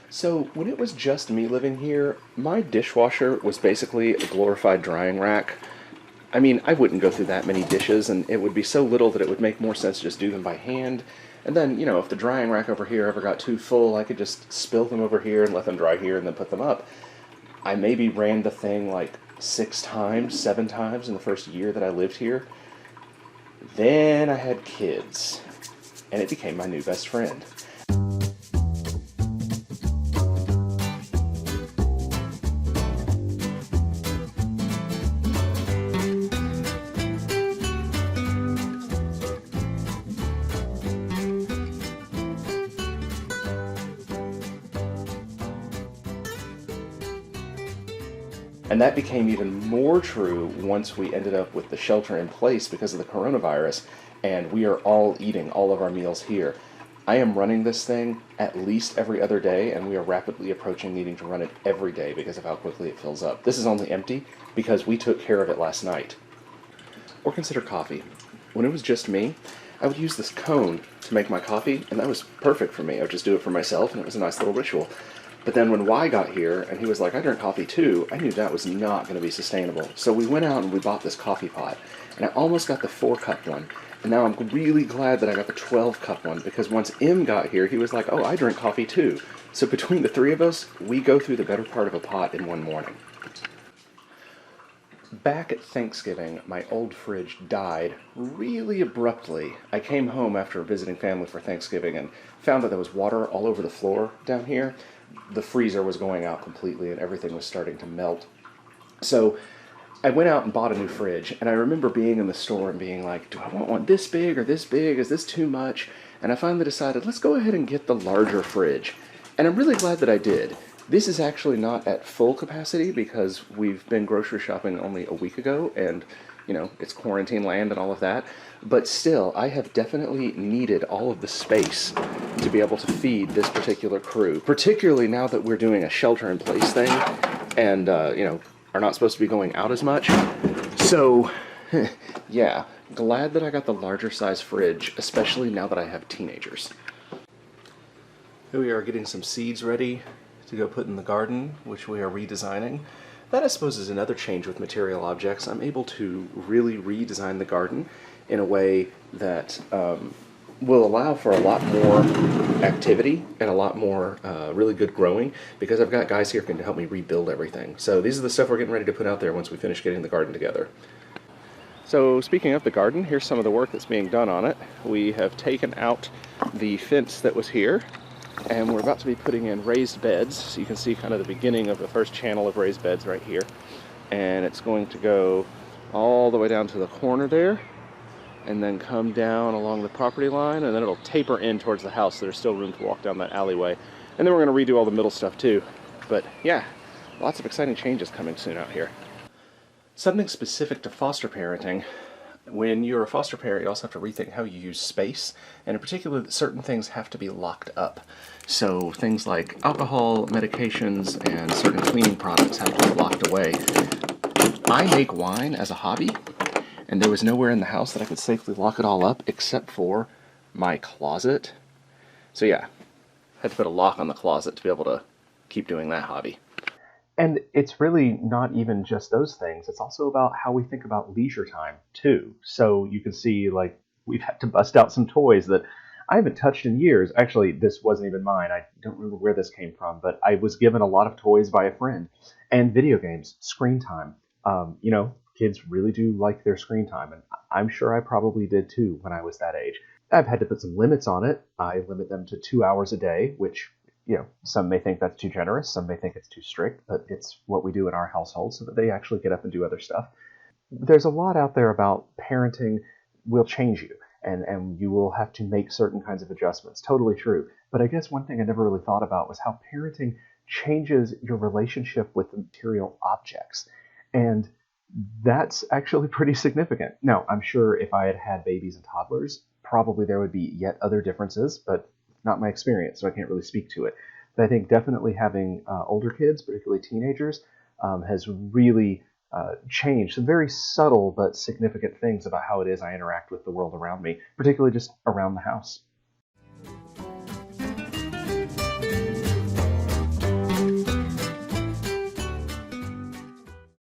So, when it was just me living here, my dishwasher was basically a glorified drying rack. I mean, I wouldn't go through that many dishes, and it would be so little that it would make more sense to just do them by hand. And then, if the drying rack over here ever got too full, I could just spill them over here and let them dry here and then put them up. I maybe ran the thing like 6 times, 7 times in the first year that I lived here. Then I had kids, and it became my new best friend. And that became even more true once we ended up with the shelter in place because of the coronavirus, and we are all eating all of our meals here. I am running this thing at least every other day, and we are rapidly approaching needing to run it every day because of how quickly it fills up. This is only empty because we took care of it last night. Or consider coffee. When it was just me, I would use this cone to make my coffee, and that was perfect for me. I would just do it for myself, and it was a nice little ritual. But then when Y got here, and he was like, I drink coffee too, I knew that was not going to be sustainable. So we went out and we bought this coffee pot. And I almost got the 4-cup one. And now I'm really glad that I got the 12-cup one, because once M got here, he was like, oh, I drink coffee too. So between the three of us, we go through the better part of a pot in one morning. Back at Thanksgiving, my old fridge died really abruptly. I came home after visiting family for Thanksgiving and found that there was water all over the floor down here. The freezer was going out completely and everything was starting to melt. So I went out and bought a new fridge, and I remember being in the store and being like, do I want one this big or this big? Is this too much? And I finally decided, let's go ahead and get the larger fridge. And I'm really glad that I did. This is actually not at full capacity because we've been grocery shopping only a week ago, and it's quarantine land and all of that. But still, I have definitely needed all of the space to be able to feed this particular crew, particularly now that we're doing a shelter-in-place thing and, are not supposed to be going out as much. So, yeah, glad that I got the larger size fridge, especially now that I have teenagers. Here we are getting some seeds ready to go put in the garden, which we are redesigning. That, I suppose, is another change with material objects. I'm able to really redesign the garden in a way that will allow for a lot more activity and a lot more really good growing, because I've got guys here who can help me rebuild everything. So these are the stuff we're getting ready to put out there once we finish getting the garden together. So speaking of the garden, here's some of the work that's being done on it. We have taken out the fence that was here, and we're about to be putting in raised beds. So you can see kind of the beginning of the first channel of raised beds right here. And it's going to go all the way down to the corner there, and then come down along the property line, and then it'll taper in towards the house. So there's still room to walk down that alleyway. And then we're going to redo all the middle stuff too. But yeah, lots of exciting changes coming soon out here. Something specific to foster parenting. When you're a foster parent, you also have to rethink how you use space, and in particular, certain things have to be locked up. So things like alcohol, medications, and certain cleaning products have to be locked away. I make wine as a hobby, and there was nowhere in the house that I could safely lock it all up except for my closet. So yeah, had to put a lock on the closet to be able to keep doing that hobby. And it's really not even just those things. It's also about how we think about leisure time, too. So you can see, like, we've had to bust out some toys that I haven't touched in years. Actually, this wasn't even mine. I don't remember where this came from, but I was given a lot of toys by a friend. And video games, screen time. Kids really do like their screen time, and I'm sure I probably did, too, when I was that age. I've had to put some limits on it. I limit them to 2 hours a day, which some may think that's too generous, some may think it's too strict, but it's what we do in our household so that they actually get up and do other stuff. There's a lot out there about parenting will change you, and you will have to make certain kinds of adjustments. Totally true. But I guess one thing I never really thought about was how parenting changes your relationship with the material objects. And that's actually pretty significant. Now, I'm sure if I had had babies and toddlers, probably there would be yet other differences, but not my experience, so I can't really speak to it. But I think definitely having older kids, particularly teenagers, has really changed some very subtle but significant things about how it is I interact with the world around me, particularly just around the house.